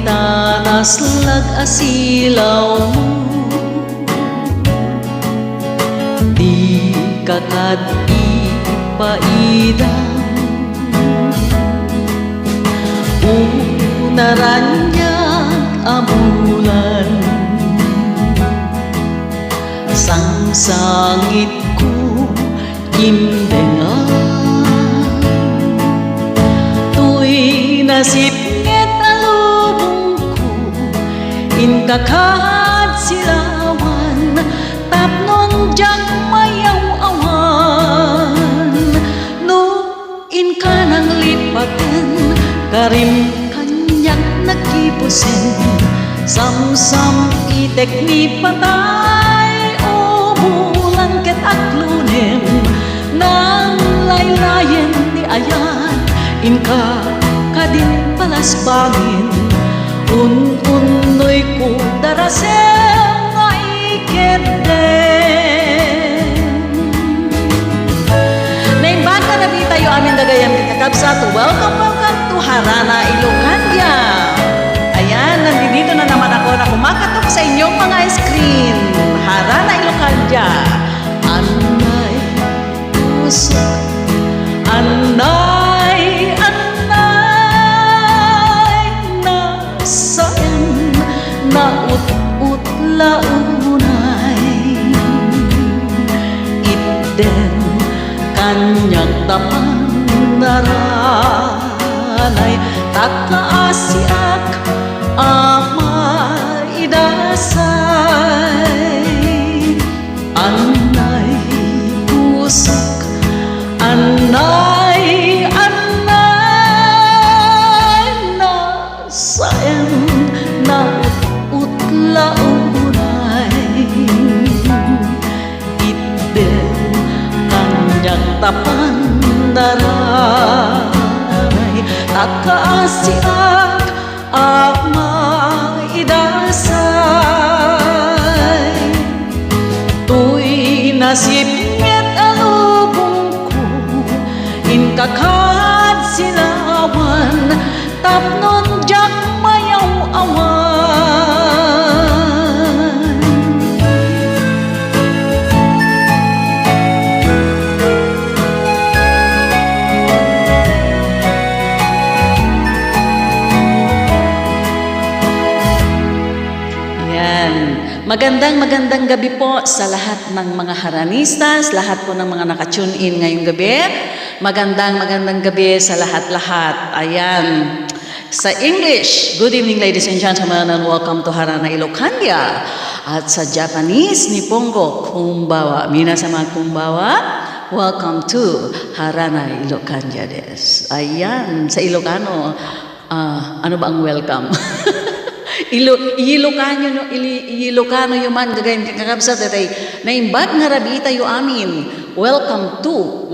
tanas lag asilaw mo, di kakad ipaidang unaran niyang amulan. Sang sangit ko imbengan, tuy nasipnget alubong ko inkakad silawan, tapnon jak mayaw-awan. No inka nang lipaten, karim kanyak nakipusen, sam-sam itek ni patay o bulan ket aklunem, nang laylayen ni ayan inka kadin palas bangin, un-unoy ko darasem nga iketen. Naimbag na nabi tayo amin dagayan kakabsato. Welcome to Harana, Ilocania. Ayan, nandito na naman ako na kumakatok sa inyong mga screen. Harana, Ilocania. Anay, puso, anay, anay, nasaan naut-ut launay, itten kanyang tapan naranay, takaasiak amay dasay. Anay pusok, anay, anay, nasaan naut-ut launay, itten kanyang tapan naranay, takaasiak amay dasay. Tuy nasipnget alubong ko inkakad silawan, tapnon jak mayaw-awan. Magandang gabi po sa lahat ng mga Haranistas, lahat po ng mga nakatune in ngayong gabi. Magandang gabi sa lahat-lahat. Ayan. Sa English, good evening ladies and gentlemen and welcome to Harana, Ilocania. At sa Japanese, Nihongo, konbanwa. Minasama konbanwa. Welcome to Harana, Ilocania des. Ayan. Sa Ilocano, ano ba ang welcome? Ilocano yung man gagayin kakabsat atay naimbag nga rabi tayo amin. Welcome to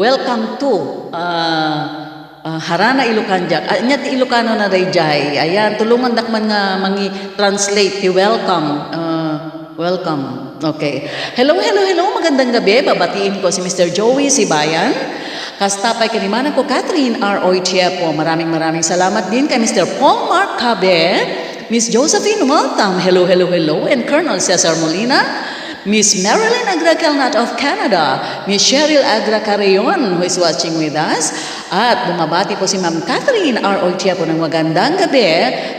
Harana, Ilocania. Anyat Ilocano na dayjay. Ayan, tulungan dakman nga mangi translate ti welcome. Welcome. Okay. Hello. Magandang gabi. Babatiin ko si Mr. Joey Sibayan. Kastapay kanimanan ko Catherine R. Oitiapo. Maraming salamat din kay Mr. Paul Mark Cabe, Miss Josephine Waltham, hello, and Colonel Cesar Molina, Miss Marilyn Agra-Calnat of Canada, Miss Cheryl Agra-Carreon, who is watching with us, at bumabati po si Ma'am Catherine R. Oitiapo ng magandang gabi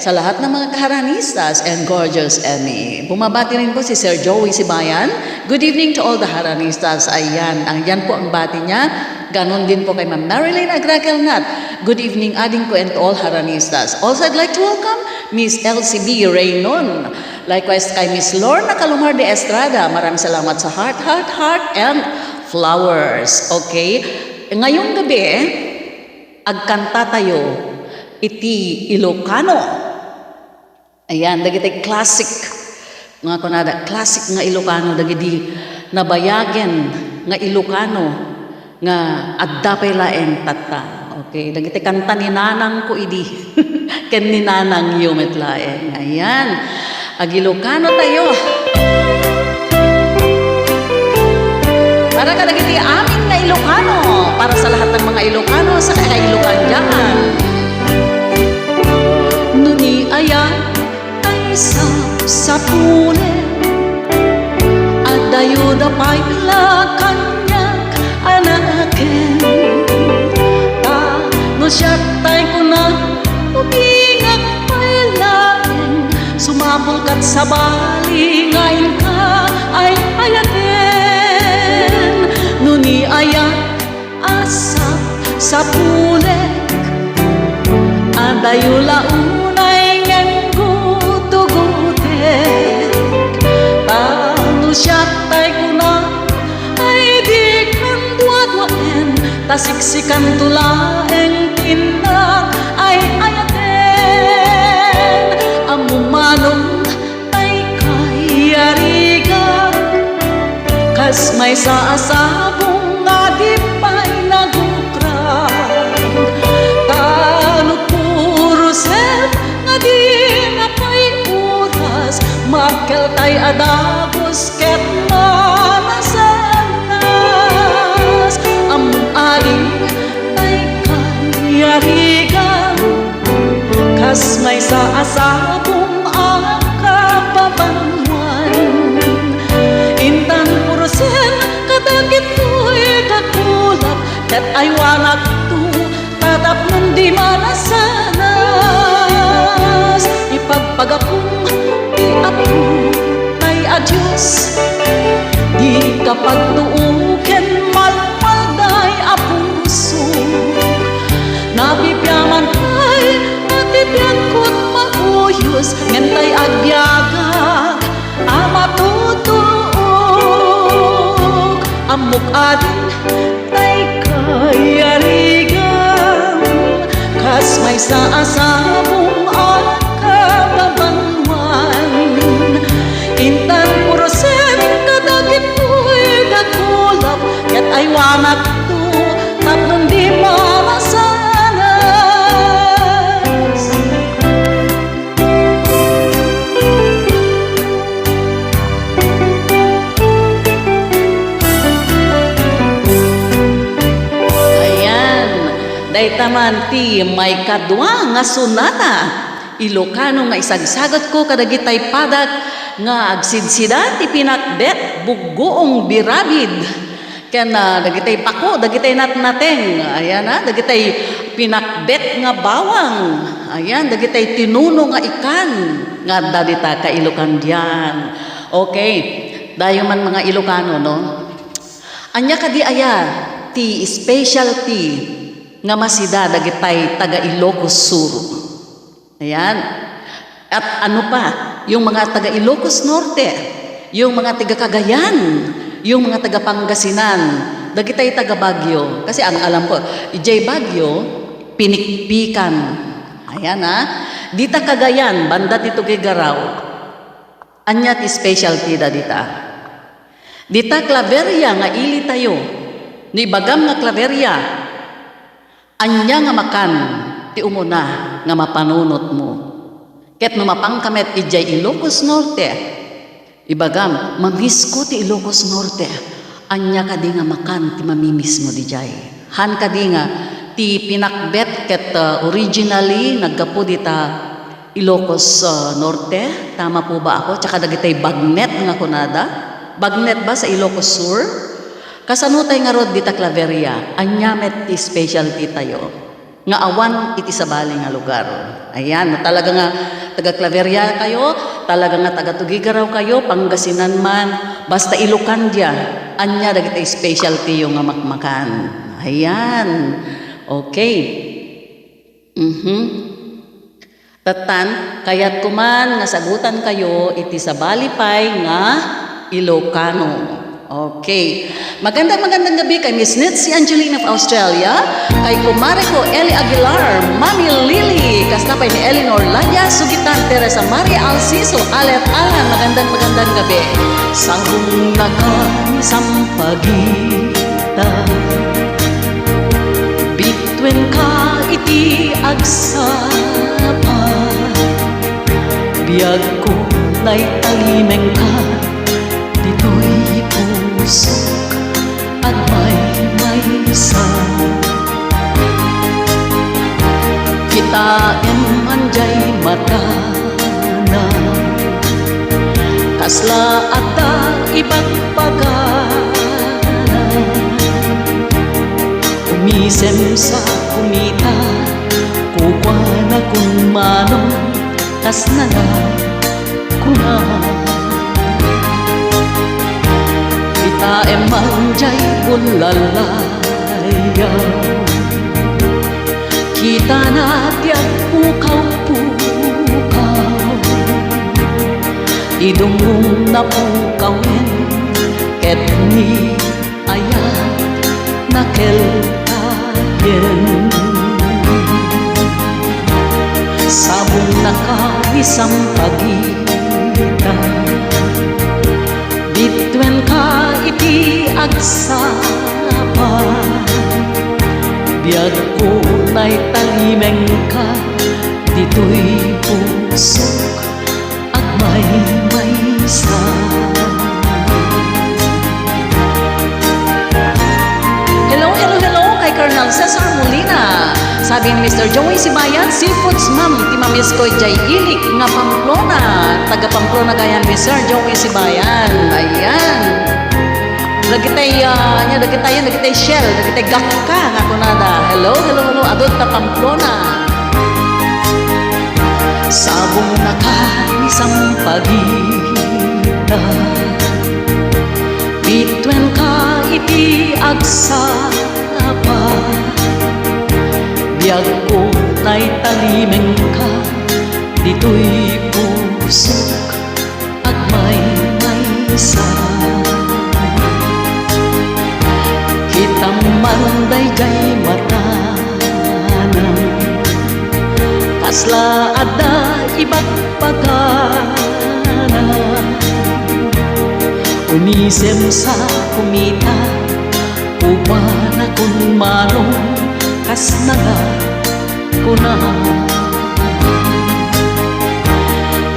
sa lahat ng mga Haranistas and gorgeous Emmy. Bumabati rin po si Sir Joey Sibayan. Good evening to all the Haranistas. Ayan, yan po ang bati niya. Ganon din po kay Ma'am Marilyn Agra-Calnat. Good evening, adding ko and to all Haranistas. Also, I'd like to welcome Miss LCB Raynon. Likewise kay Miss Lorna Calumar de Estrada. Maraming salamat sa heart, and flowers. Okay? Ngayong gabi, agkanta tayo iti Ilocano. Ayan, dagiti classic. Nga kunada, classic nga Ilocano. Dagiti nabayagen nga Ilocano. Nga addapay laeng tata. Okay, dagiti kanta ni Nanang ko idi. Ken ni Nanang yumet laeng. Ayan. Agilocano tayo. Para ka dagiti amin nga Ilocano. Para sa lahat ng mga Ilocano sa kailokan diyan. Nuni ayan sa pule at dayuda pa'y kanyak anaken no siya tay ko na ubingak pa'y lain sumabol kat sa bali ngayon ka ay ayaken no ni ayak asap sa pule at dayula unay siya tay ko na ay di kan duwa-duwaen tasiksikan tulaeng tinang ay ayaten amumanong tay kayarigan kas may sa asabong nga di pa'y nagukrang talo puro sel nga di na pa'y oras makel tay adagos ket manasanas among aling tay kayarigan kas may sa asabong ang kapabanwan intan purusen kadagit ko'y kakulap ket ay wanak to tatap ng di manasanas ipagpagakong di apo Diyos di kapag tuuken malmalday a puso nabibyaman kay natibiyangkot mauyos ngentay agbyagag amatutuog amok adin tay kayarigan kas may sa asabong ang kababanwan intan purusen kadagit ko'y dakulap ket ay wanak to tapnon di manasanas ayan daytaman ti may kadwa nga sunata Ilocano nga isagsagot ko kadagitay padak nga agsidsida ti pinakbet buggoong birabid ken dagitay pako dagitay natnateng ayan dagitay pinakbet nga bawang ayan dagitay tinuno nga ikan nga dadita ka Ilocandian okay dayo man mga Ilocano no anya kadi aya ti specialty nga masida dagitay taga Ilocos Sur ayan at ano pa yung mga taga Ilocos Norte, yung mga taga Cagayan, yung mga taga Pangasinan, dagitay taga Baguio. Kasi ang alam ko, ijay Baguio, pinikpikan. Ayan dita Cagayan, banda dito kay Garaw. Anya ti specialty da dita. Dita Claveria nga ili tayo. Ni bagam nga Claveria. Anya nga makan ti umuna nga mapanunot mo. Ket no mapangkamet ijay Ilocos Norte ibagam mamisko ti Ilocos Norte anya kadi nga makan ti mamimis mo dijay han kadi nga ti pinakbet ket originally naggapu dita Ilocos Norte tama po ba ako tsaka dagitay bagnet nga kunada bagnet ba sa Ilocos Sur kasanutay nga rod dita Claveria anya met ti specialty tayo nga awan iti sabali nga lugar. Ayan, talaga nga taga Claveria kayo, talaga nga taga Tugigaraw kayo, Pangasinan man, basta Ilocandia, anya dagiti specialty yung nga makmakan. Ayan. Okay. Tatan, kayat kuman nga sagutan kayo iti sabali pay nga Ilocano. Okay. Magandang gabi kay Miss Nitsi Angeline of Australia, kay kumare ko Eli Aguilar, Mami Lily, kastapay ni Eleanor Lanya, Sugitan, Teresa Maria Alciso, Alet Alan, magandang gabi. Sangkong nakasampagitan, bitwen ka iti agsapan, biyag ko na'y talimeng ka, dito'y pusok at may isa kita manjay mata na kasla adda ibagbagan, umisem sa kumita, kukwa na kung manong kas na na kuna. Kita emanjay bulalaya, kita na tiyak pukaw-pukaw, idungong na pukawin, ket ni ayat na kelkayen. Sabong nakawisang pagitan, bitwen ka iti agsapan, biag ko na'y talimeng ka, dito'y pusok at may maysa. Hello, hello, hello kay Colonel Cesar Molina. Sabi ni Mr. Joey Sibayan, seafoods ma'am, ti mamis ko jay ilik nga Pamplona. Taga Pamplona gayan ni Sir Joey Sibayan. Ayan. Lagi tay shell, lagi tay gakka nga kunada. Hello, hello, hello, adot ta Pamplona. Sabong nakanisang pagitan, bitwen ka iti agsapan, biag ko na'y talimeng ka, dito'y pusok at may maysa. Kita manday jay matanan, kasla ada ibagpaganan, umisem sa kumita, upana kung manong kas na nga kuna.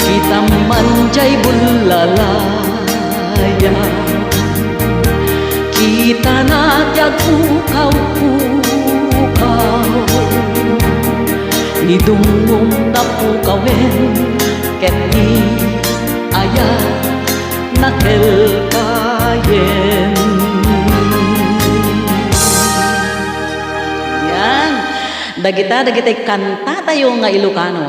Kita manjay bulalaya, kita na tiag pukaw-pukaw, idungong na pukawin, ket ni ayat na kelkayen. Dagitay kanta tayo nga Ilocano.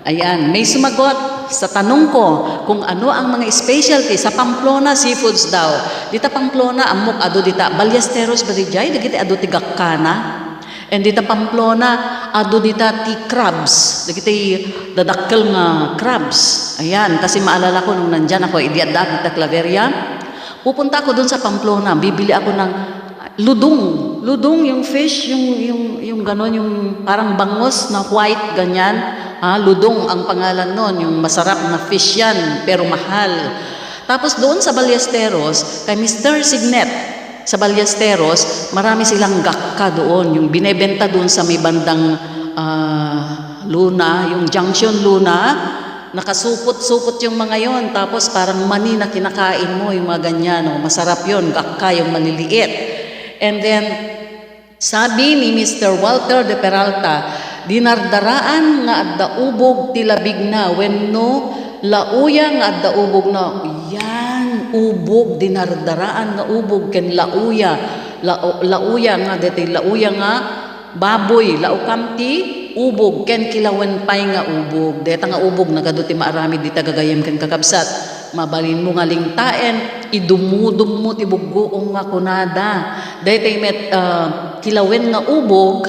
Ayan, may sumagot sa tanong ko kung ano ang mga specialty sa Pamplona seafoods daw. Dita Pamplona amok ado dita Ballesteros barijay dagiti ado ti gakkana. And dita Pamplona ado dita ti crabs. Dagiti dadakkel nga crabs. Ayan, kasi maalala ko nung nandyan ako idiadat dita Claveria. Pupunta ako doon sa Pamplona, bibili ako ng ludong yung fish, yung ganon, yung parang bangos na white, ganyan. Ludong ang pangalan nun, yung masarap na fish yan, pero mahal. Tapos doon sa Ballesteros, kay Mr. Signet, sa Ballesteros, marami silang gakka doon, yung binebenta doon sa may bandang Luna, yung Junction Luna, nakasupot-supot yung mga yon, tapos parang mani na kinakain mo, yung mga ganyan, masarap yon, gakka, yung maliliit. And then, sabi ni Mr. Walter de Peralta, dinardaraan nga adda ubog ti labig na, wenno lauya nga adda ubog na. Yan, ubog, dinardaraan nga ubog ken lauya. Lauya nga, deti lauya nga baboy, laukam ti ubog ken kilawen pay nga ubog. Deta nga ubog nagaduti maarami di tagagayem ken kakabsat. Mabalin mo nga lingtaen, idumudum mo ti buggoong nga kunada. Dahil met kilawen nga ubog,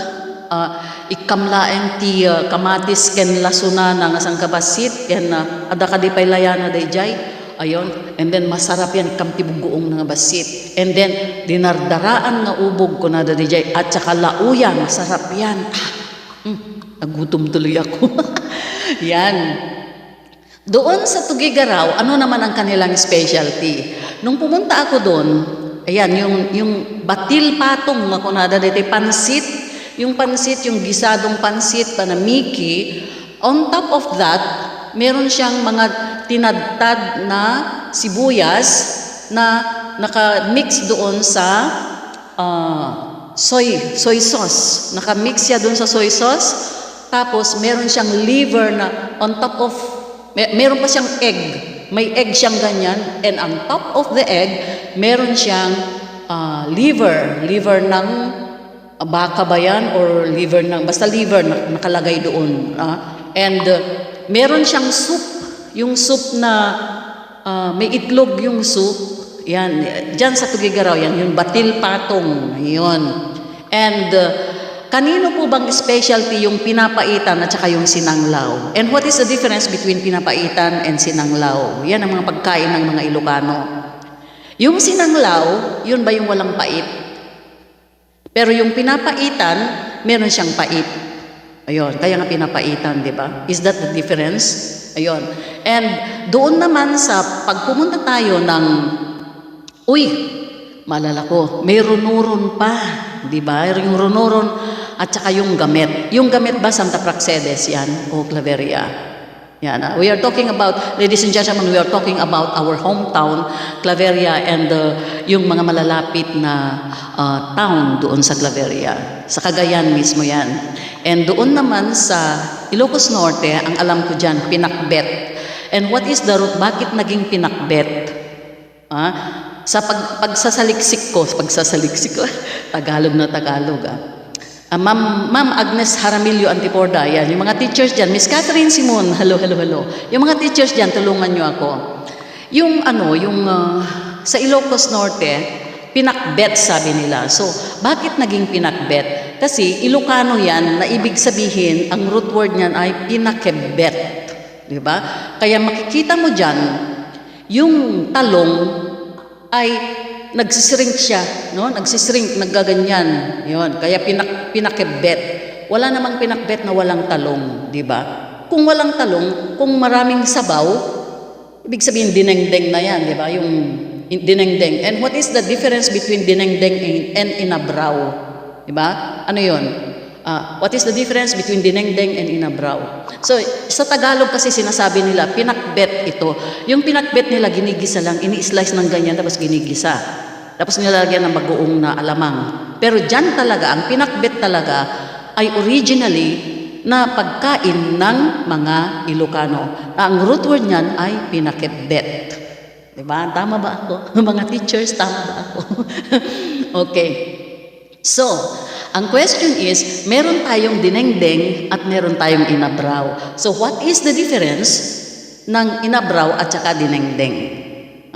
ikamlaeng ti kamatis ken lasunana nga sang kabasit, ken ada ka di pay layana dayjay. Ayon, and then masarap yan kam ti buggoong nga basit. And then dinardaraan nga ubog kunada dayjay, at saka lauya, masarap yan. Nagutom tuloy ako. Yan. Doon sa Tugigaraw, ano naman ang kanilang specialty? Nung pumunta ako doon, ayan, yung batil patong nga kunada dito, pansit, yung gisadong pansit, panamiki, on top of that, meron siyang mga tinadtad na sibuyas na naka-mix doon sa soy sauce. Naka-mix siya doon sa soy sauce, tapos meron siyang liver na on top of meron pa siyang egg May egg siyang ganyan, and on top of the egg, meron siyang liver ng baka ba yan, or liver ng, basta liver na nakalagay doon. And meron siyang soup, yung soup na may itlog yung soup, yan, dyan sa Tugigaraw, yan, yung batil patong, yun. And kanino po bang specialty yung pinapaitan at saka yung sinanglaw? And what is the difference between pinapaitan and sinanglaw? Yan ang mga pagkain ng mga Ilocano. Yung sinanglaw, yun ba yung walang pait? Pero yung pinapaitan, meron siyang pait. Ayun, kaya nga pinapaitan, di ba? Is that the difference? Ayun. And doon naman sa pagpumunta tayo ng, maalala ko, may runuron pa, di ba? Yung runuron at saka yung gamit. Yung gamit ba, Santa Praxedes yan o Claveria? Yan. We are talking about, ladies and gentlemen, we are talking about our hometown, Claveria, and yung mga malalapit na town doon sa Claveria. Sa Cagayan mismo yan. And doon naman sa Ilocos Norte, ang alam ko dyan, Pinakbet. And what is the root? Bakit naging Pinakbet? Sa pagsasaliksik ko, Tagalog na Tagalog. Ma'am Agnes Jaramillo Antiporda, yan, yung mga teachers dyan, Miss Catherine Simon, hello. Yung mga teachers dyan, tulungan nyo ako. Yung sa Ilocos Norte, Pinakbet sabi nila. So, bakit naging Pinakbet? Kasi Ilocano yan, na ibig sabihin, ang root word niyan ay Pinakebet. Di ba? Kaya makikita mo dyan, yung talong ay nagsisrink siya, no? Nagsisrink, naggaganyan. 'Yon, kaya pinakebet. Wala namang pinakbet na walang talong, 'di ba? Kung walang talong, kung maraming sabaw, ibig sabihin dinengdeng na 'yan, 'di ba? Yung dinengdeng. And what is the difference between dinengdeng and inabraw? 'Di ba? Ano 'yon? What is the difference between dinengdeng and inabraw? So, sa Tagalog kasi sinasabi nila, pinakbet ito. Yung pinakbet nila, ginigisa lang, ini-slice ng ganyan, tapos ginigisa. Tapos nilalagyan ng bagoong na alamang. Pero dyan talaga, ang pinakbet talaga ay originally na pagkain ng mga Ilocano. Ang root word niyan ay pinakebet. Diba? Tama ba ako? Mga teachers, tama ba ako? Okay. So, ang question is, meron tayong dinengdeng at meron tayong inabraw. So, what is the difference ng inabraw at saka dinengdeng?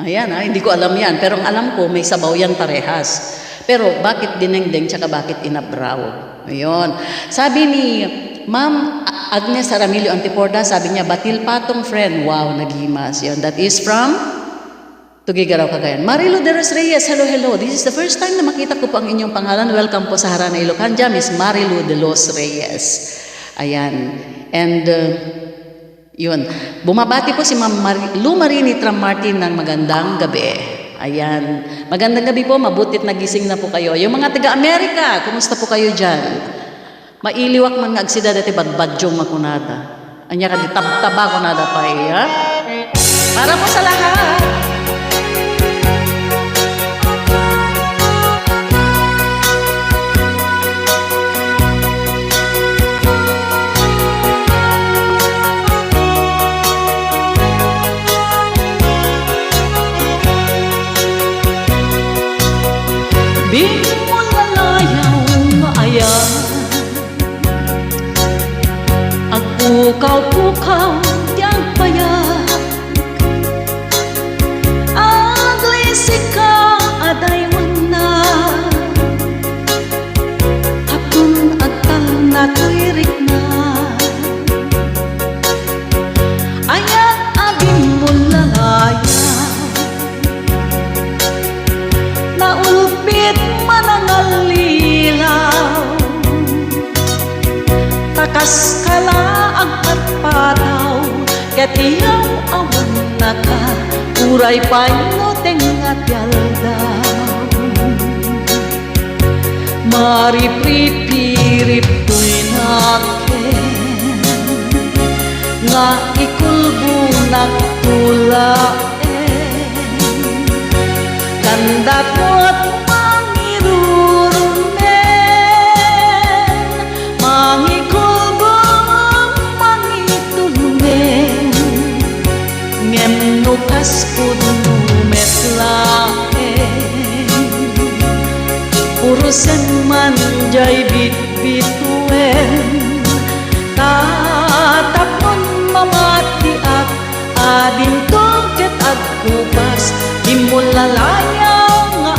Ayan, hindi ko alam yan. Pero ang alam ko, may sabaw yan parehas. Pero bakit dinengdeng tsaka bakit inabraw? Ayun. Sabi ni Ma'am Agnes Jaramillo Antiporda, sabi niya, batil patong friend. Wow, naghimas. Yun. That is from Tugigaraw, Cagayan. Marilu de los Reyes, hello. This is the first time na makita ko po ang inyong pangalan. Welcome po sa Harana, Ilocanja, Miss Marilu de los Reyes. Ayan. And, yun. Bumabati po si Ma'am Lu Marini Tram Martin ng magandang gabi. Ayan. Magandang gabi po, mabutit nagising na po kayo. Yung mga taga-Amerika, kumusta po kayo dyan? Mailiwak mga agsida dati badbadyong makunada. Anya ka di tab-taba kunada pa iya. Para po sa lahat. Di mo lalayaw maayan ang pukaw-pukaw yang payak aglisika aday wana hapun agtal na tuirik na ayat abim mo lalayaw naulpit manangalilaw takas kala ang patpataw katiyaw awan naka uray payo tengat yaldaw maripripirip tuy naken nga ikulbunak tulaen ganda ko't kas puno metlaeng urusan manjay bit-bituen tatapon mamati ak adin tongket at kupas di mo lalayaw nga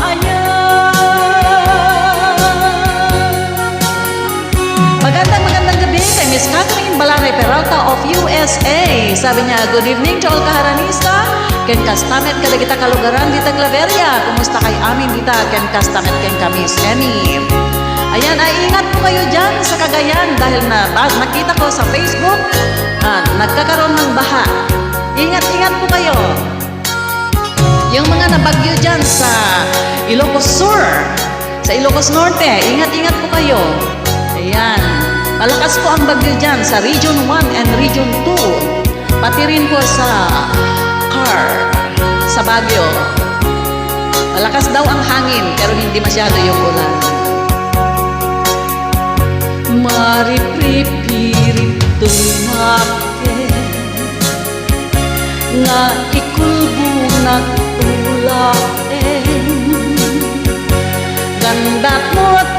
magandang gabi kay Miss Catherine Balare Peralta of USA. Sabi niya, good evening to all kaharanista. Ken kastamet kada kita kalugaran di Taglaveria. Kumusta kay amin dita? Ken kastamet ken kami Semi. Ayan, ay ingat po kayo dyan sa Cagayan dahil nakita ko sa Facebook nagkakaroon ng baha. Ingat-ingat po kayo. Yung mga nabagyo dyan sa Ilocos Sur, sa Ilocos Norte, ingat-ingat po kayo. Ayan. Malakas po ang bagyo dyan sa Region 1 and Region 2. Pati rin po sa sa Baguio. Malakas daw ang hangin pero hindi masyado yung ulan. Maripripirit tunake nga ikulbunak ulaeng gandat mo't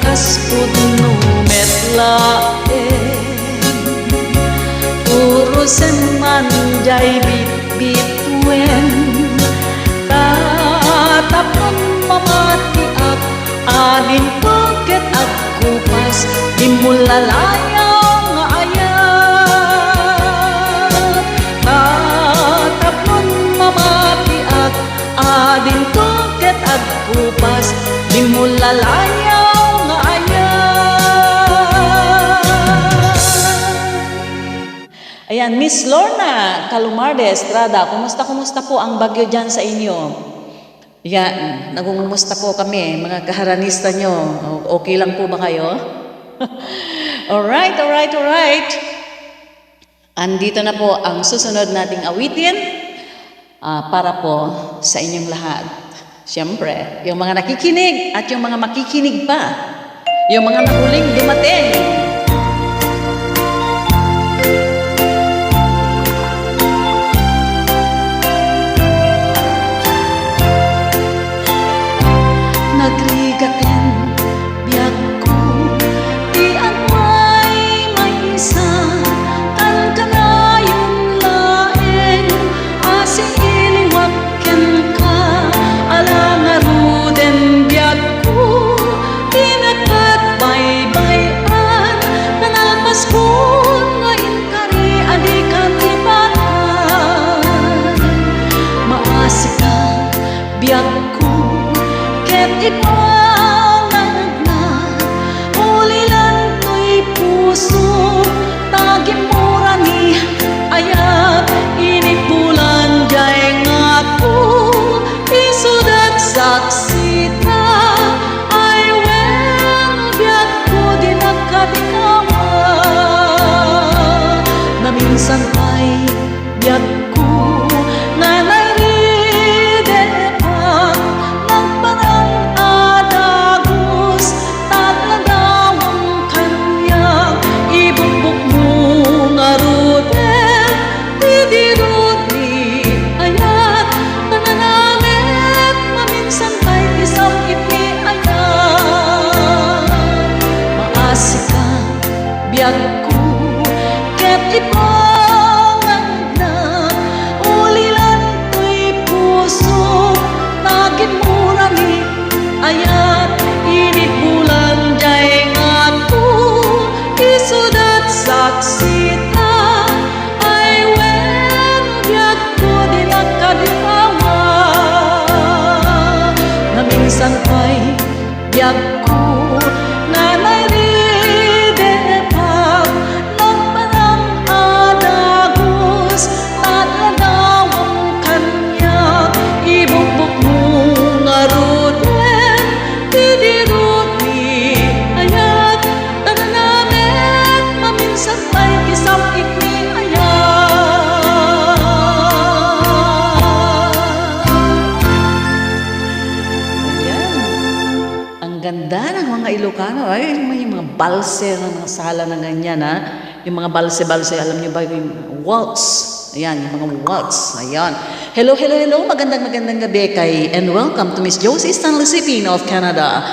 kas puno metlaeng urusan manjay bit-bituen tatapon mamati ak adin tongket at kupas di mo lalayaw nga ayat tatapon mamati ak adin tongket at kupas di mo lalayaw. Ayan, Miss Lorna Calumarde Estrada, kumusta po ang bagyo dyan sa inyo? Yan, nagungumusta po kami, mga kaharanista nyo. Okay lang po ba kayo? Alright. Andito na po ang susunod nating awitin para po sa inyong lahat. Siyempre, yung mga nakikinig at yung mga makikinig pa, yung mga nahuling dumating. Nagrigaten biag ko di anway maysa tan kanayong laeng asi iliwakken ka ala nga ruden biag ko tinakat bay-bayan nanalpas ko nga inkari adi katibatan maasi ka biag ko ipanag na ulilan ko'y puso tagimura ni ayat inipulan jay nga ko isudat saksita ay wen biag ko di nagkadikawa na minsan ay biag ko na ko ket ipangan na ulilan ko'y puso nagimura ni ayat inipulan jay nga ko isudat saksita ay wen biag ko di nagkadipawa na minsan pa'y biag ko na Ang ganda ng mga Ilocano. Ay, yung mga balse ng mga sala na ganyan, ha? Yung mga balse-balse, alam niyo ba yung waltz? Ayan, yung mga waltz. Ayan. Hello, hello, hello. Magandang gabi kay and welcome to Miss Josie Stanley Sipin of Canada.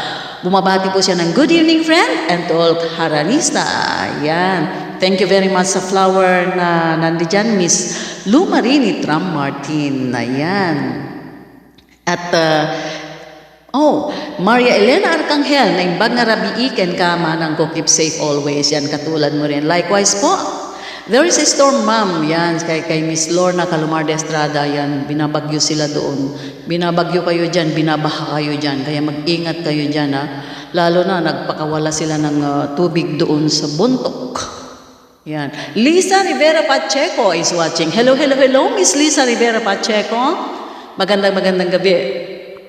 Bumabati po siya ng good evening, friend, and to all Haranista. Ayan. Thank you very much sa flower na nandiyan, Miss Lumarini Tram Martin. Ayan. At, Maria Elena Arcangel, na imbag nga rabi iken kama ng ko keep safe always. Yan, katulad mo rin. Likewise po, there is a storm, ma'am. Yan, kay Miss Lorna Calumar de Estrada. Yan, binabagyo sila doon. Binabagyo kayo dyan, binabaha kayo dyan. Kaya mag-ingat kayo dyan, ha. Lalo na, nagpakawala sila ng tubig doon sa Bontok. Yan. Lisa Rivera Pacheco is watching. Hello, hello, hello, Miss Lisa Rivera Pacheco. Magandang gabi.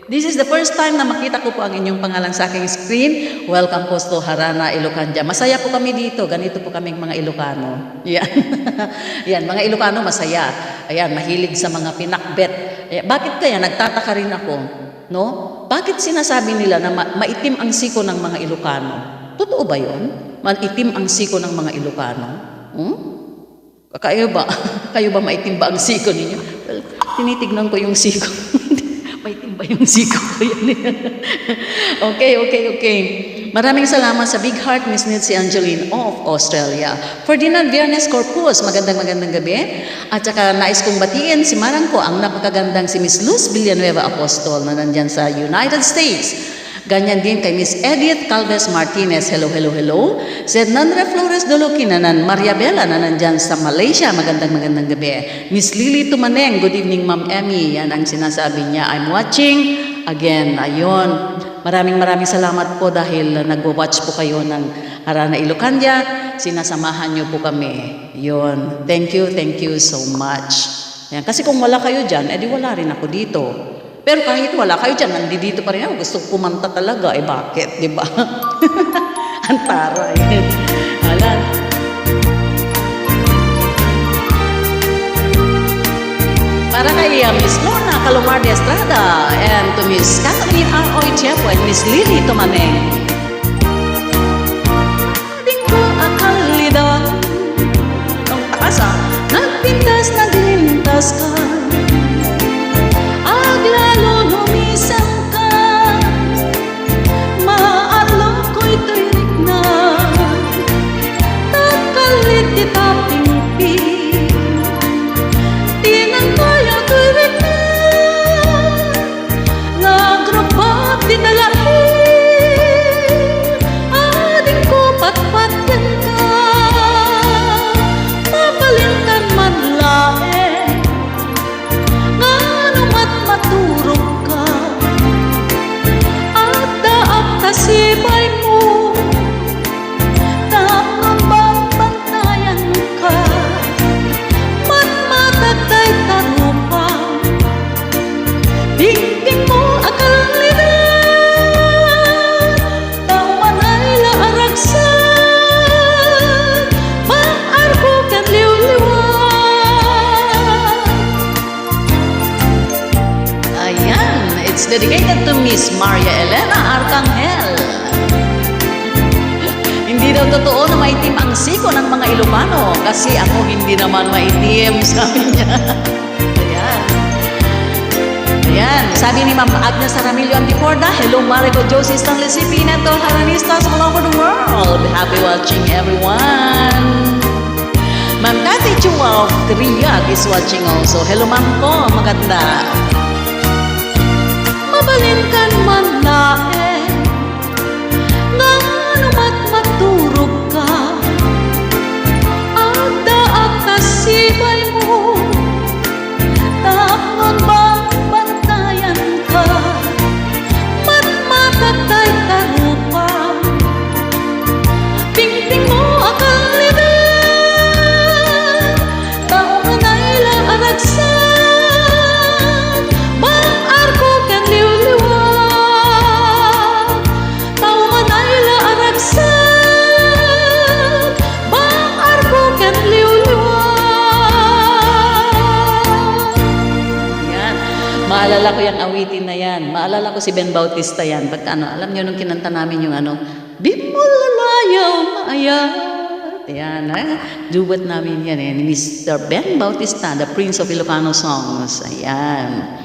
This is the first time na makita ko po ang inyong pangalan sa aking screen. Welcome po to Harana, Ilocania. Masaya po kami dito. Ganito po kaming mga Ilocano. Yan. Yan, mga Ilocano masaya. Ayan, mahilig sa mga pinakbet. Bakit kaya? Nagtataka rin ako. No? Bakit sinasabi nila na maitim ang siko ng mga Ilocano? Totoo ba yun? Maitim ang siko ng mga Ilocano? Kayo ba? Kayo ba maitim ba ang siko ninyo? Well, tinitignan ko yung siko. Maitim ba yung siko ko yan? Okay. Maraming salamat sa Big Heart, Miss Nancy Angeline of Australia. Ferdinand Viernes Corpus, magandang gabi. At saka nais kong batiin si Marang ko, ang napakagandang si Miss Luz Villanueva Apostol na nandyan sa United States. Ganyan din kay Miss Edith Calves Martinez. Hello. Said Nandra Flores Dolokinanan, Maria Bella na nandyan sa Malaysia. Magandang gabi. Miss Lily Tumaneng, good evening Ma'am Emmy. Yan ang sinasabi niya. I'm watching again. Ayon. Maraming salamat po dahil nagwa-watch po kayo ng Harana Ilocania. Sinasamahan niyo po kami. Yun. Thank you so much. Yan. Kasi kung wala kayo dyan, edi wala rin ako dito. Pero kahit wala kayo dyan, nandito pa rin ako. Gusto kumanta talaga. Bakit? Diba? Ang taray. Alan. Para kay Miss Lorna Calumar de Estrada and to Miss Catherine R. Oichepo and Miss Lily Tumaneng. Ading ko ang kalidad ng taasa, nagpintas na dilintas ka. Lalo lumisang ka, maadlaw ko'y tirik na, takalit itapimpi, tinangkaya tirik na, nagrabat dinalain, ading ko patpatyan ka, papalintan man lain. Maturog ka at daap tasibay mo, daap bang bantayan ka, matmatagday tarupang, dingding mo akalang linan, tao manay laaragsan, maarko kan liw-liwan. It's dedicated to Miss Maria Elena Arcangel. Hindi daw totoo na maitim ang siko ng mga Ilocano kasi ako hindi naman maitim, sabi niya. Ayan. Sabi ni Ma'am Agnes Aramilio Anticorda, hello Marico Josie Stanley Sipin and all Haranistas all over the world. Happy watching everyone. Ma'am Cathy Chua of Riyadh is watching also. Hello Ma'am ko, maganda. Mabalinkan man lae, ngano maturog ka, at daat tasibay mo, taapon bang bantayan ka, matmatagday tarupang, pingping mo akang liban, taong anay lang aragsan, maalala ko yung awitin na yan. Maalala ko si Ben Bautista yan. Pagka alam nyo nung kinanta namin yung Bimolalayaw maayat. Ayan, duet namin yan ni Mr. Ben Bautista, the Prince of Ilocano Songs. Ayan.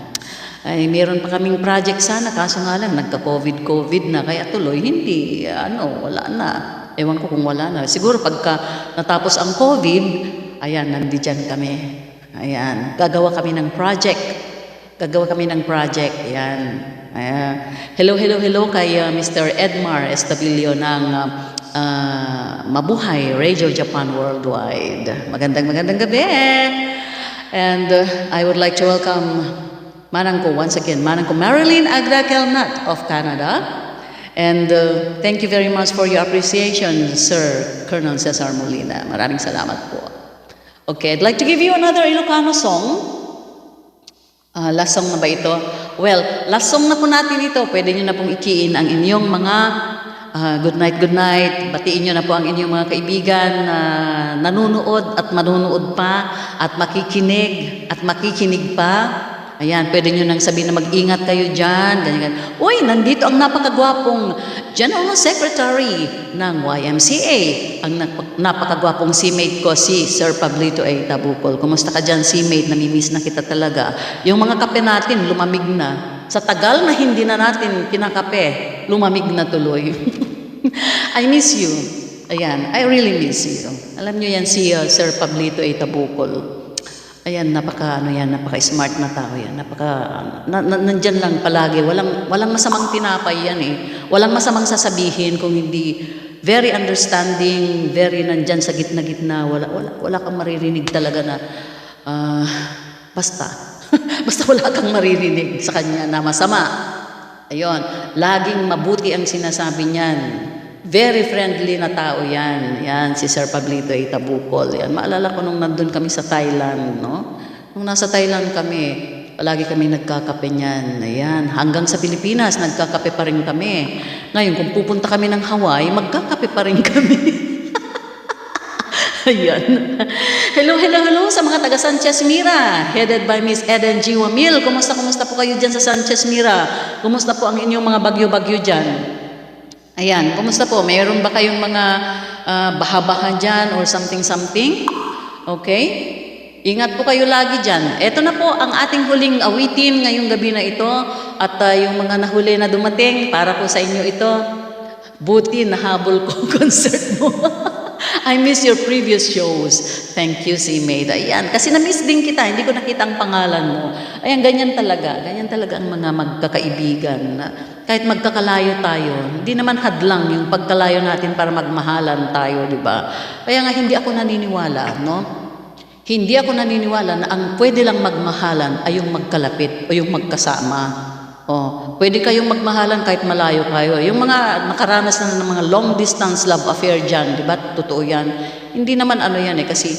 Ay, meron pa kaming project sana, kaso nga lang, nagka-COVID na, kaya tuloy, hindi, wala na. Ewan ko kung wala na. Siguro pagka natapos ang COVID, ayan, nandiyan kami. Ayan, gagawa kami ng project. Ayan. Ayan. Hello kay Mr. Edmar Estabilio ng Mabuhay Radio Japan Worldwide. Magandang gabi. And I would like to welcome Manang ko once again. Manang ko Marilyn Agra Kelnat of Canada. And thank you very much for your appreciation, Sir Colonel Cesar Molina. Maraming salamat po. Okay, I'd like to give you another Ilocano song. Last song na ba ito? Well, last song na po natin ito. Pwede nyo na pong ikiin ang inyong mga good night. Batiin nyo na po ang inyong mga kaibigan na nanunood at manunood pa at makikinig pa. Ayan, pwede nyo nang sabihin na mag-ingat kayo dyan. Ganyan. Uy, nandito ang napakagwapong General Secretary ng YMCA. Ang napakagwapong seamate ko, si Sir Pablito A. Tabukol. Kumusta ka dyan, seamate? Namimiss na kita talaga. Yung mga kape natin, lumamig na. Sa tagal na hindi na natin kinakape, lumamig na tuloy. I miss you. Ayan, I really miss you. Alam nyo yan si Sir Pablito A. Tabukol. Ayan, napaka-smart na tao yan. Nandyan lang palagi. Walang masamang tinapay yan eh. Walang masamang sasabihin kung hindi very understanding, very nandyan sa gitna-gitna. Wala kang maririnig talaga na basta. Basta wala kang maririnig sa kanya na masama. Ayun, laging mabuti ang sinasabi niyan. Very friendly na tao yan. Yan, si Sir Pablito A. Tabukol. Yan, maalala ko nung nandun kami sa Thailand, no? Nung nasa Thailand kami, palagi kami nagkakape niyan. Ayan, hanggang sa Pilipinas, nagkakape pa rin kami. Ngayon, kung pupunta kami ng Hawaii, magkakape pa rin kami. Ayan. Hello sa mga taga Sanchez Mira, headed by Miss Eden G. Wamil. Kumusta po kayo dyan sa Sanchez Mira? Kumusta po ang inyong mga bagyo-bagyo dyan? Ayan, kumusta po? Mayroon ba kayong mga baha-baha dyan or something? Okay? Ingat po kayo lagi dyan. Ito na po ang ating huling awitin ngayong gabi na ito. At yung mga nahuli na dumating, para po sa inyo ito. Buti nahabol ko concert mo. I miss your previous shows. Thank you, si Mayda. Ayan, kasi na-miss din kita. Hindi ko nakita ang pangalan mo. Ayan, ganyan talaga. Ganyan talaga ang mga magkakaibigan. Kahit magkakalayo tayo, hindi naman hadlang yung pagkalayo natin para magmahalan tayo, di ba? Kaya nga hindi ako naniniwala, no? Hindi ako naniniwala na ang pwede lang magmahalan ay yung magkalapit o yung magkasama. Pwede kayong magmahalan kahit malayo kayo. Yung mga nakaranas na ng mga long distance love affair dyan, di ba? Totoo yan. Hindi naman yan kasi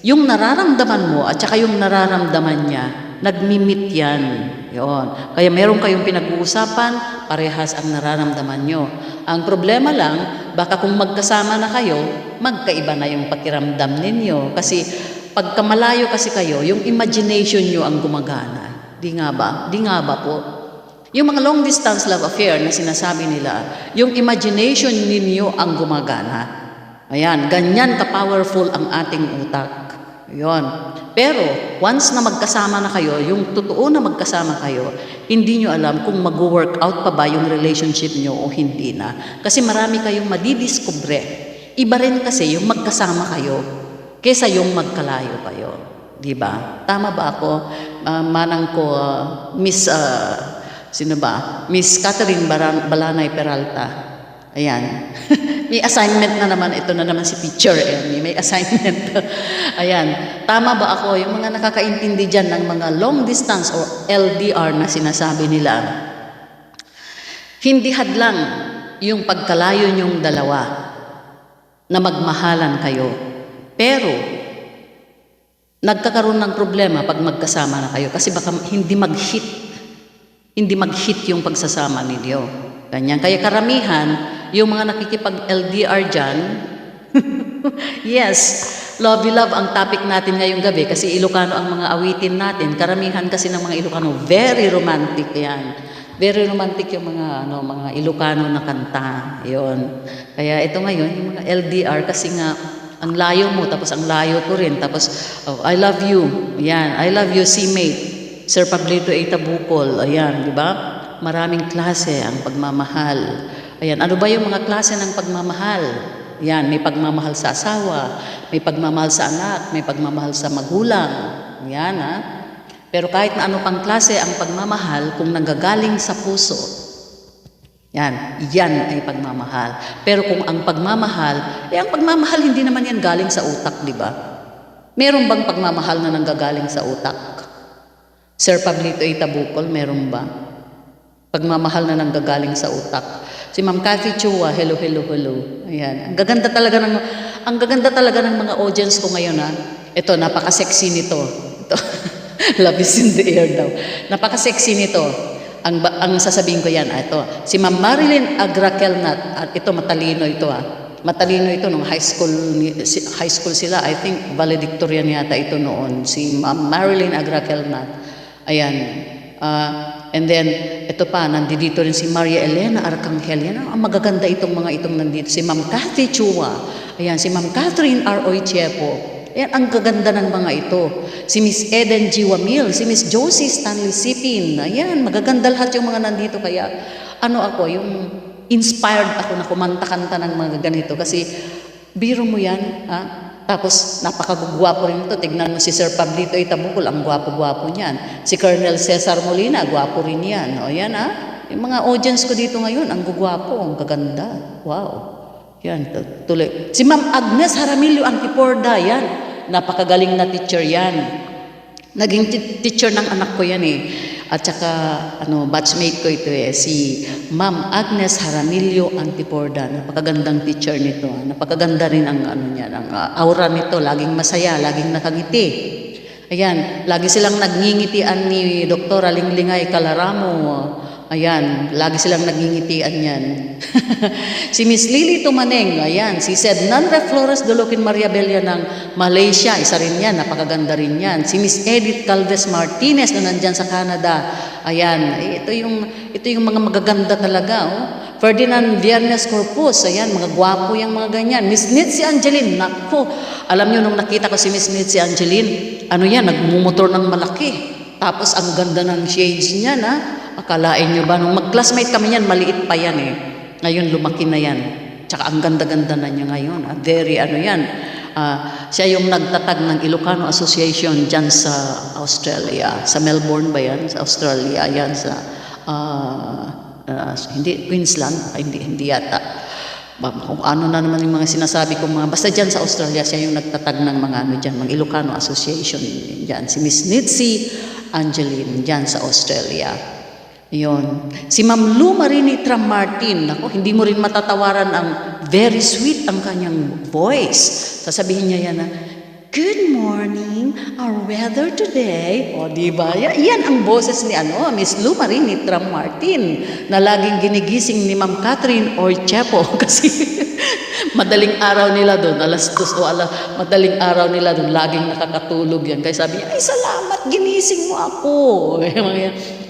yung nararamdaman mo at saka yung nararamdaman niya, nagmimit yan. Yun. Kaya meron kayong pinag-uusapan, parehas ang nararamdaman nyo. Ang problema lang, baka kung magkasama na kayo, magkaiba na yung pakiramdam ninyo. Kasi pagka malayo kasi kayo, yung imagination nyo ang gumagana. Di nga ba po? Yung mga long distance love affair na sinasabi nila, yung imagination ninyo ang gumagana. Ayan, ganyan ka-powerful ang ating utak. Ayan. Pero, once na magkasama na kayo, yung totoo na magkasama kayo, hindi nyo alam kung mag-work out pa ba yung relationship nyo o hindi na. Kasi marami kayong madidiskubre. Iba rin kasi yung magkasama kayo kesa yung magkalayo kayo. Diba? Tama ba ako? Manang ko, Miss Catherine Balanay Peralta. Ayan. May assignment na naman. Ito na naman si teacher. May assignment. Ayan. Tama ba ako? Yung mga nakakaintindi dyan ng mga long distance or LDR na sinasabi nila, hindi hadlang yung pagkalayo nyong dalawa na magmahalan kayo. Pero, nagkakaroon ng problema pag magkasama na kayo kasi baka hindi mag-hit yung pagsasama ninyo. Ganyan. Kaya karamihan, yung mga nakikipag-LDR dyan, yes, Love you love ang topic natin ngayong gabi kasi Ilocano ang mga awitin natin. Karamihan kasi ng mga Ilocano, very romantic yan. Very romantic yung mga Ilocano na kanta. Yun. Kaya ito ngayon, yung mga LDR kasi nga, ang layo mo, tapos ang layo ko rin. Tapos, I love you. Yan, I love you, C-mate. Sir Pablito A. Tabukol. Ayan, di ba? Maraming klase ang pagmamahal. Ayan, ano ba yung mga klase ng pagmamahal? Yan, may pagmamahal sa asawa, may pagmamahal sa anak, may pagmamahal sa magulang. Yan, ha? Pero kahit na ano pang klase ang pagmamahal, kung nanggagaling sa puso, yan ay pagmamahal. Pero kung ang pagmamahal, ang pagmamahal hindi naman yan galing sa utak, di ba? Meron bang pagmamahal na nanggagaling sa utak? Sir Pablito A. Tabukol, meron ba? Pagmamahal na nanggagaling sa utak. Si Ma'am Cathy Chua, hello. Ayan. Ang gaganda talaga ng mga audience ko ngayon, ha. Ito, napaka-sexy nito. Ito. Love is in the air daw. Napaka-sexy nito. Ang sasabihin ko yan, ito. Si Ma'am Marilyn Agrakelnat, at ito matalino ito, ha. Matalino ito nung high school sila. I think valedictorian yata ito noon. Si Ma'am Marilyn Agrakelnat. Ayan. And then, ito pa, nandito rin si Maria Elena Arcangel. Yan, ang magaganda itong nandito. Si Ma'am Cathy Chua. Ayan, si Ma'am Catherine R. Oichepo. Ayan, ang gaganda ng mga ito. Si Miss Eden G. Wamil, si Miss Josie Stanley Sipin. Ayan, magaganda lahat yung mga nandito. Kaya, yung inspired ako na kumanta-kanta ng mga ganito. Kasi, biro mo yan, ha? Tapos, napakagwapo rin ito. Tignan mo si Sir Pablito A. Tabukol, ang gwapo-gwapo niyan. Si Colonel Cesar Molina, gwapo rin yan. O yan, ha? Yung mga audience ko dito ngayon, ang gugwapo, ang gaganda. Wow. Yan, tuloy. Si Ma'am Agnes Jaramillo Antiporda, yan. Napakagaling na teacher yan. Naging teacher ng anak ko yan, eh. At saka, batchmate ko ito, eh. Si Ma'am Agnes Jaramillo Antiporda. Napakagandang teacher nito. Napakaganda rin ang ang aura nito. Laging masaya, laging nakangiti. Ayan, lagi silang nagngingitian ni Dr. Linglingay Calaramo. Ayan, lagi silang nagngingitian yan. Si Miss Lily Tumaneng, ayan, si Sednanra Flores Dolokin Maria Bella ng Malaysia, isa rin yan, napakaganda rin yan. Si Miss Edith Calves Martinez na nandyan sa Canada, ayan, ito yung mga magaganda talaga, oh. Ferdinand Viernes Corpus, ayan, mga gwapo yung mga ganyan. Miss Nitsi Angeline, nako, alam nyo nung nakita ko si Miss Nitsi Angeline, nagmumotor ng malaki. Tapos ang ganda ng shades niya, na akalain nyo ba, nung mag-classmate kami yan, maliit pa yan, eh. Ngayon, lumaki na yan. Tsaka ang ganda-ganda na niya ngayon. Very, siya yung nagtatag ng Ilocano Association dyan sa Australia. Sa Melbourne ba yan? Sa Australia, yan sa, hindi, Queensland, hindi yata. Kung ano na naman yung mga sinasabi ko, basta dyan sa Australia, siya yung nagtatag ng mga mga Ilocano Association dyan. Si Miss Nitsi Angeline, dyan sa Australia. Yun. Si Ma'am Lou Marini Tram Martin, hindi mo rin matatawaran ang very sweet ang kanyang voice. Sasabihin niya yan na, "Good morning, our weather today." O, diba? Yan ang boses ni Miss Lou Marini Tram Martin, na laging ginigising ni Ma'am Catherine Oichepo kasi madaling araw nila doon, alas 2 o madaling araw nila doon, laging nakakatulog yan. Kaya sabi niya, "Ay, salamat, ginising mo ako."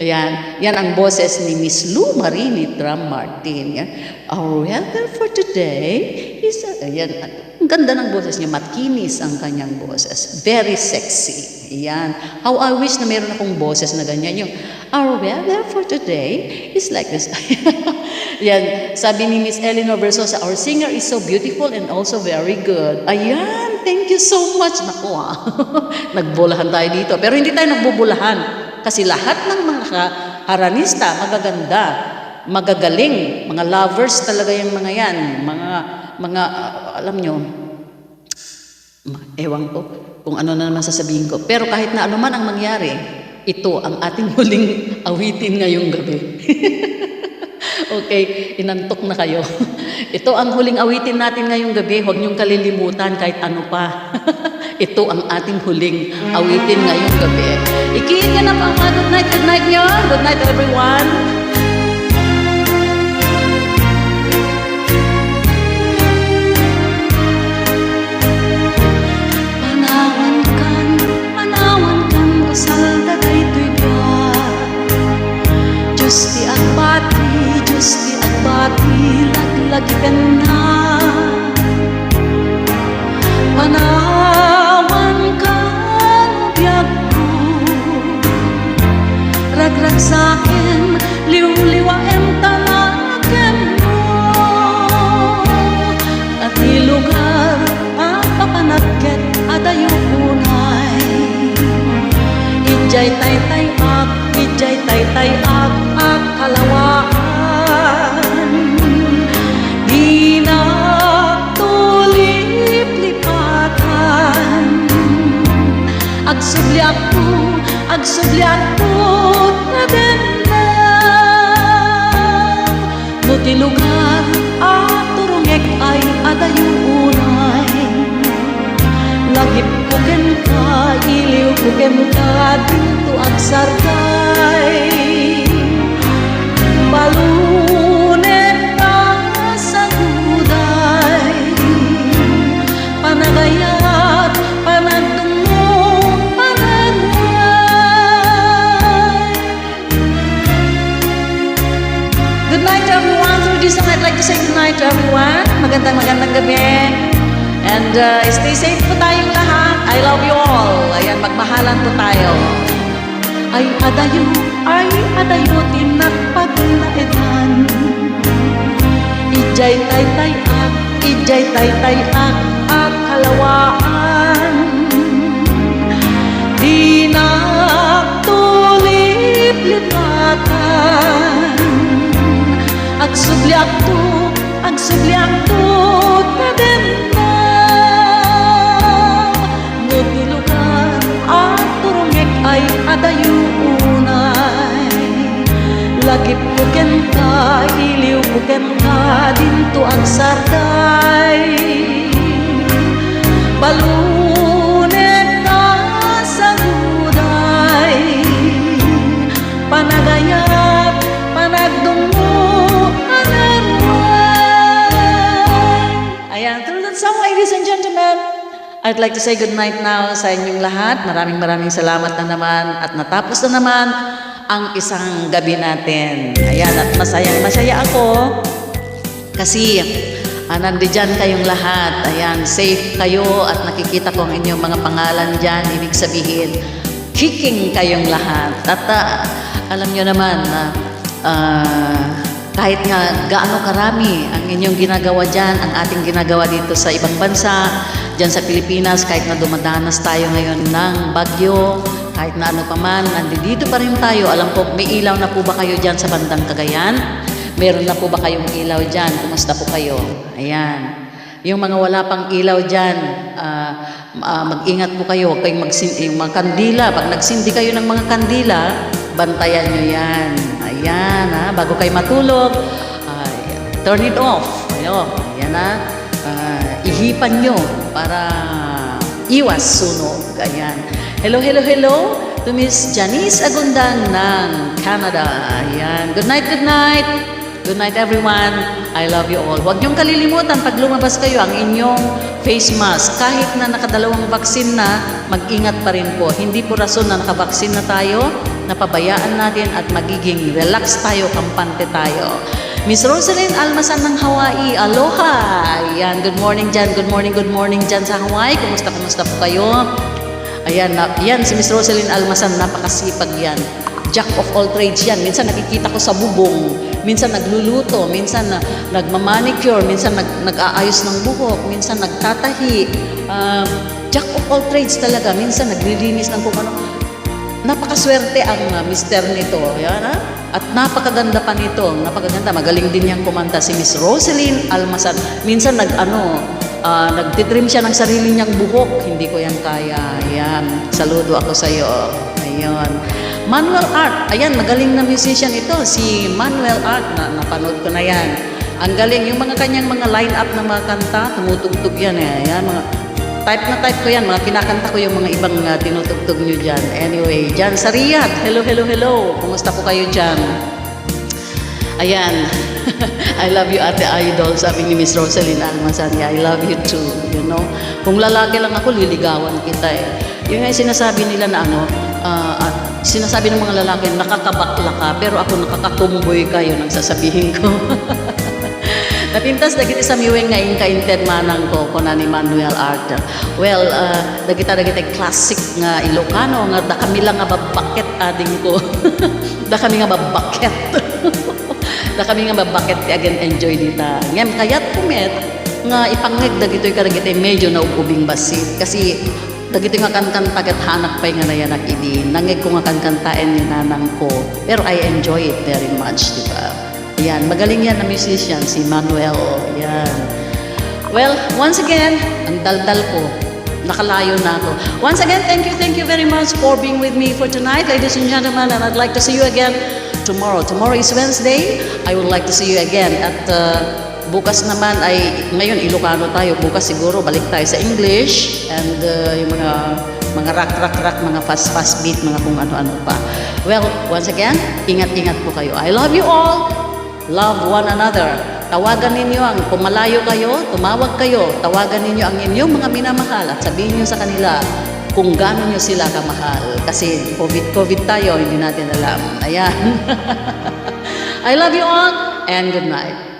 Yan ang boses ni Miss Lou Marini Tram Martin. Yan. Our weather for today is, ang ganda ng boses niya, matkinis ang kanyang boses. Very sexy. Yan. How I wish na meron akong boses na ganyan. Yung, our weather for today is like this. Yan. Sabi ni Miss Eleanor Versosa, our singer is so beautiful and also very good. Ayan. Thank you so much. Naku, nagbulahan tayo dito. Pero hindi tayo nagbubulahan. Kasi lahat ng mga haranista, magaganda, magagaling, mga lovers talaga yung mga yan. Mga alam nyo, ewan ko kung ano na naman sasabihin ko. Pero kahit na ano man ang mangyari, ito ang ating huling awitin ngayong gabi. Okay, inantok na kayo. Ito ang huling awitin natin ngayong gabi. Huwag niyong kalilimutan kahit ano pa. Ito ang ating huling awitin ngayong gabi. Ikiin niyo na mga good night niyo. Good night everyone. bati, Diyos ti agbati, laglagikan na. Panawan ka biyag ko, ragrag sa'kin, liw-liwaem talagen mo. At ilugar, papanagket, adayo unay. Ijay tay-tay ak, ijay tay-tay ak kalawaan. Di na tulip-lipatan. Agsubli ako na din na. No ti lugar at turungek ay adayo unay. Lagip ko ken ka, iliw ko ken ka, dito agsargay. Balunet ka sa guday, panagayat, panagtungo, panagay. Good night to everyone. Through this song, I'd like to say good night to everyone. Magandang gabi. And stay safe po tayong lahat. I love you all. Ayan, magmahalan po tayo. Ay adayo, tinagpaglaedan. Ijay tay-tay ak kalawaan. Di na tulip-lipatan. Agsubli ako na din na. Ay adayo unay. Lagip ko ken ka, iliw ko ken ka, dinto ang sarday. Balunet ka sa guday, panagayat, panagdungo, anarway. Ayan, through that song, ladies and gentlemen, I'd like to say good night now sa inyong lahat. Maraming salamat na naman at natapos na naman ang isang gabi natin. Ayan, at masaya ako kasi nandiyan kayong lahat. Ayan, safe kayo at nakikita ko ang inyong mga pangalan dyan. Ibig sabihin, kicking kayong lahat. At alam nyo naman na kahit nga gaano karami ang inyong ginagawa dyan, ang ating ginagawa dito sa ibang bansa, dyan sa Pilipinas, kahit na dumadanas tayo ngayon ng bagyo, kahit na ano pa man, nandito pa rin tayo. Alam ko, may ilaw na po ba kayo dyan sa bandang Cagayan? Meron na po ba kayong ilaw dyan? Kumusta po kayo? Ayan. Yung mga wala pang ilaw dyan, mag-ingat po kayo. Huwag kayong yung mga kandila. Pag nagsindi kayo ng mga kandila, bantayan nyo yan. Ayan, bago kayo matulog, turn it off. Ayan, ihipan nyo para iwas sunog. Ayan. Hello to Miss Janice Agundang ng Canada. Ayan. Good night. Good night everyone. I love you all. Huwag niyong kalilimutan pag lumabas kayo ang inyong face mask. Kahit na nakadalawang vaksin na, mag-ingat pa rin po. Hindi po rason na nakabaksin na tayo, napabayaan natin at magiging relax tayo, kampante tayo. Miss Rosalyn Almasan ng Hawaii, aloha! Ayan, good morning dyan sa Hawaii. Kumusta po kayo? Ayan, yan si Miss Rosalyn Almasan, napakasipag yan. Jack of all trades yan. Minsan nakikita ko sa bubong, minsan nagluluto, minsan nagmamanicure, minsan nag-aayos ng buhok, minsan nagtatahi. Jack of all trades talaga. Minsan naglilinis ng kung ano. Napakaswerte ang mister nito. Yan, At napakaganda pa nito. Napakaganda. Magaling din niyang kumanta si Miss Rosalyn Almasan. Minsan nagtitrim siya ng sarili niyang buhok. Hindi ko yan kaya. Ayan. Saludo ako sa iyo. Ayun. Manuel Art. Ayan, magaling na musician ito. Si Manuel Art. Napanood ko na yan. Ang galing. Yung mga kanyang mga line-up ng mga kanta, tumutugtog yan eh. Ayan, type ko yan. Mga kinakanta ko yung mga ibang tinutugtog nyo dyan. Anyway, dyan sa Riyadh. Hello. Kumusta po kayo dyan? Ayan. I love you, Ate Idol. Sabi ni Miss Rosalyn Almasan. I love you too. You know? Kung lalaki lang ako, liligawan kita eh. Yung nga sinasabi nila na sinasabi ng mga lalaki, nakakabakla ka, pero ako nakakatumboy kayo, nang sasabihin ko. Napintas dagiti sa miweng nga inka-inted manang ko na ni Manuel Arthur. Well, dagita classic nga Ilocano nga da kami lang nga babaket ading ko. Da kami nga babaket. Da kami nga babaket ti again enjoy dita. Ngem kayat pumet nga ipangeg dagitoy kadagiti medyo naububing basit kasi dagito nga kan pagat hanak pay nga nayanak idi. Nangeg ko nga kantaen ni nanang ko. Pero I enjoy it very much, di ba? Yan, magaling yan na musician, si Manuel. Yan. Well, once again, ang daldal ko, nakalayo na ako. Once again, thank you very much for being with me for tonight, ladies and gentlemen, and I'd like to see you again tomorrow. Tomorrow is Wednesday. I would like to see you again. At bukas naman ay, ngayon Ilocano tayo, bukas siguro balik tayo sa English and yung mga rock, mga fast beat, mga kung ano-ano pa. Well, once again, ingat-ingat po kayo. I love you all. Love one another. Tawagan ninyo ang, kung malayo kayo, tumawag kayo. Tawagan ninyo ang inyong mga minamahal at sabihin nyo sa kanila kung gaano nyo sila kamahal. Kasi COVID tayo, hindi natin alam. Ayan. I love you all and good night.